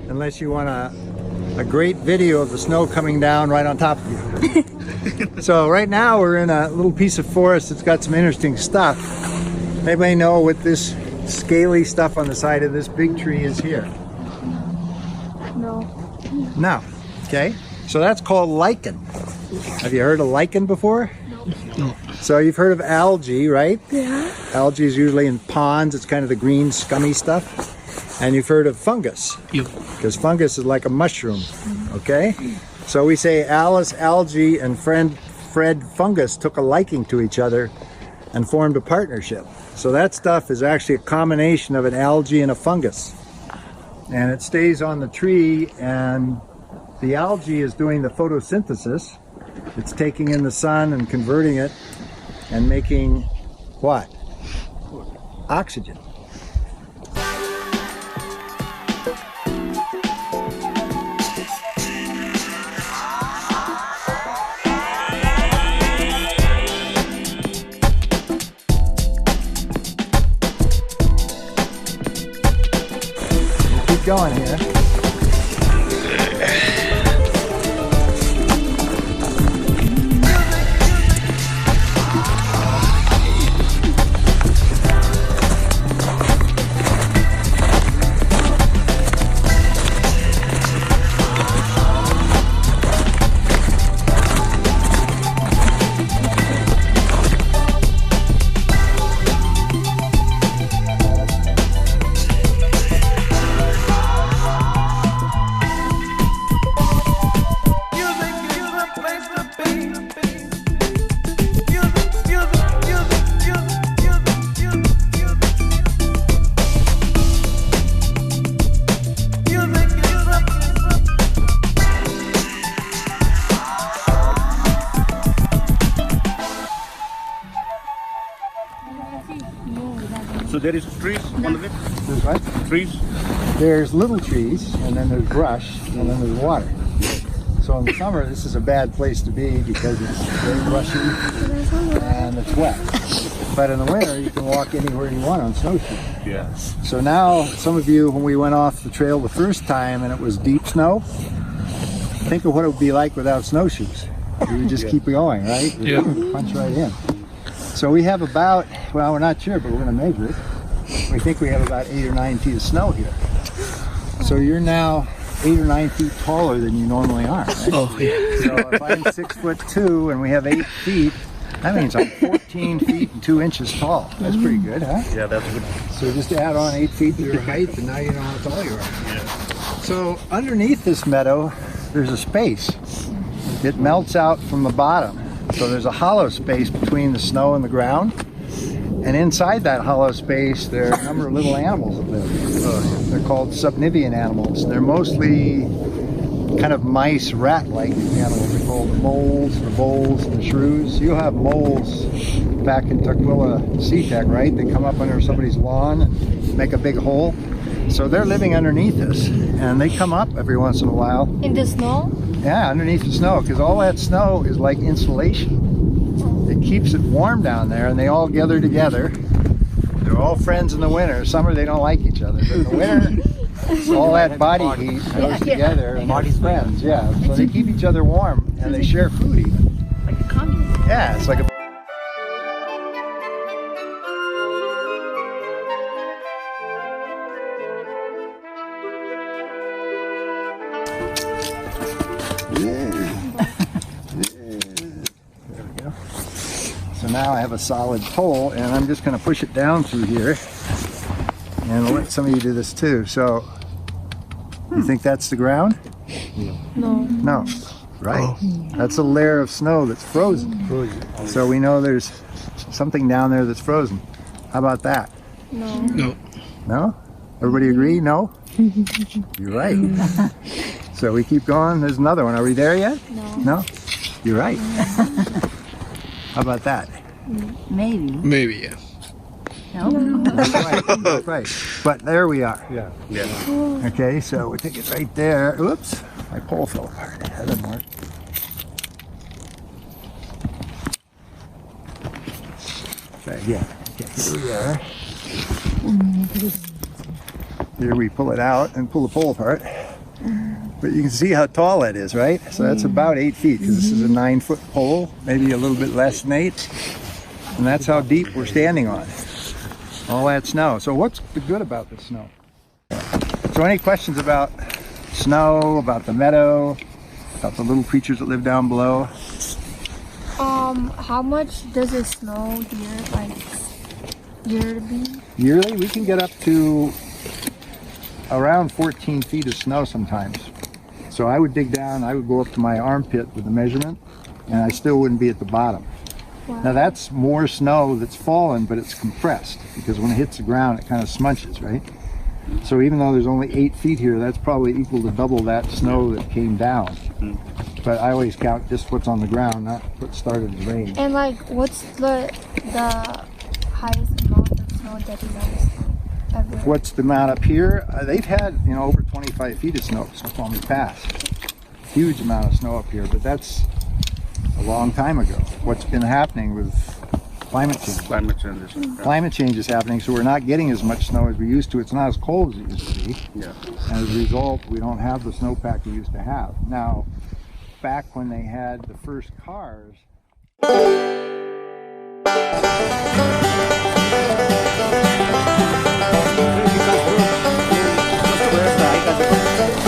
Unless you want a great video of the snow coming down right on top of you. So right now we're in a little piece of forest that's got some interesting stuff. Anybody know what this scaly stuff on the side of this big tree is here? No. No. Okay. So that's called lichen. Have you heard of lichen before? No. So you've heard of algae, right? Yeah. Algae is usually in ponds. It's kind of the green, scummy stuff. And you've heard of fungus. Yep. Because fungus is like a mushroom. Okay? So we say Alice, algae, and Fred, fungus took a liking to each other and formed a partnership. So that stuff is actually a combination of an algae and a fungus. And it stays on the tree, and the algae is doing the photosynthesis. It's taking in the sun and converting it and making what? Oxygen. Keep going here. So there is trees on the way? There's what? Trees? There's little trees, and then there's brush, and then there's water. So in the summer, this is a bad place to be because it's very brushy and it's wet. But in the winter, you can walk anywhere you want on snowshoes. Yeah. So now, some of you, when we went off the trail the first time and it was deep snow, think of what it would be like without snowshoes. You would just keep going, right? Yeah. Punch right in. So we have about, well, we're not sure, but we're going to measure it. We think we have about 8 or 9 feet of snow here. So you're now 8 or 9 feet taller than you normally are, right? Oh, yeah. So if I'm 6'2" and we have 8 feet, that means I'm 14 feet and 2 inches tall. That's pretty good, huh? Yeah, that's good. So just add on 8 feet to your height, and now you know how tall you are. Yeah. So underneath this meadow, there's a space. It melts out from the bottom. So there's a hollow space between the snow and the ground. And inside that hollow space, there are a number of little animals that live. They're called subnivean animals. They're mostly kind of mice, rat-like animals. They're called the moles, the voles, and the shrews. You'll have moles back in Tukwila SeaTech, right? They come up under somebody's lawn and make a big hole. So they're living underneath this, and they come up every once in a while. In the snow? Yeah, underneath the snow, because all that snow is like insulation. It keeps it warm down there, and they all gather together. They're all friends in the winter. Summer they don't like each other, but in the winter, all that body heat goes together, and they're friends. Yeah, so they keep each other warm, and they share food even. Like a community. Yeah, it's like a. now I have a solid pole, and I'm just going to push it down through here. And I'll let some of you do this too. So, you think that's the ground? No. No. Right. That's a layer of snow that's frozen. So we know there's something down there that's frozen. How about that? No. No. No? Everybody agree? No? You're right. So we keep going. There's another one. Are we there yet? No. No? You're right. How about that? Maybe. Maybe, yeah. No. That's right. That's right. But there we are. Yeah. Okay, so we take it right there. Oops, my pole fell apart. That didn't work. Okay, yeah. Okay, here we are. Here we pull it out and pull the pole apart. But you can see how tall that is, right? So that's about 8 feet, because this is a 9-foot pole, maybe a little bit less than 8. And that's how deep we're standing on. All that snow. So what's the good about the snow? So any questions about snow, about the meadow, about the little creatures that live down below? How much does it snow here, like, yearly? Yearly, we can get up to around 14 feet of snow sometimes. So I would dig down, I would go up to my armpit with the measurement, and I still wouldn't be at the bottom. Wow. Now that's more snow that's fallen, but it's compressed, because when it hits the ground, it kind of smudges, right? So even though there's only 8 feet here, that's probably equal to double that snow that came down. But I always count just what's on the ground, not what started the rain. And like, what's the highest amount of snow that you guys ever? What's the amount up here? They've had, over 25 feet of snow, Snoqualmie Pass. Huge amount of snow up here, but that's a long time ago. What's been happening with climate change? Climate change is happening, so we're not getting as much snow as we used to. It's not as cold as it used to be. Yeah. And as a result, we don't have the snowpack we used to have. Now, back when they had the first cars,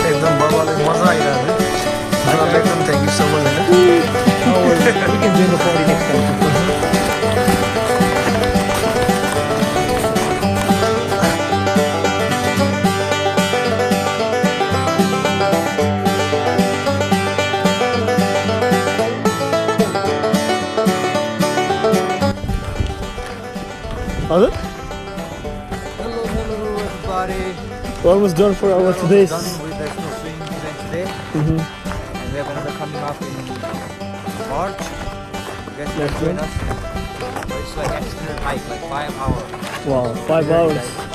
एकदम बर्बादले मजा आइरहेको है मलाई एकदम thank you so much होइन we can join the party next time. Hello, everybody. we're almost done for our today's. Done with the snowshoeing event today. And we have another coming up in March. You guys can join us. But it's like extended hike, like 5 hours. Wow, 5 hours. Guys.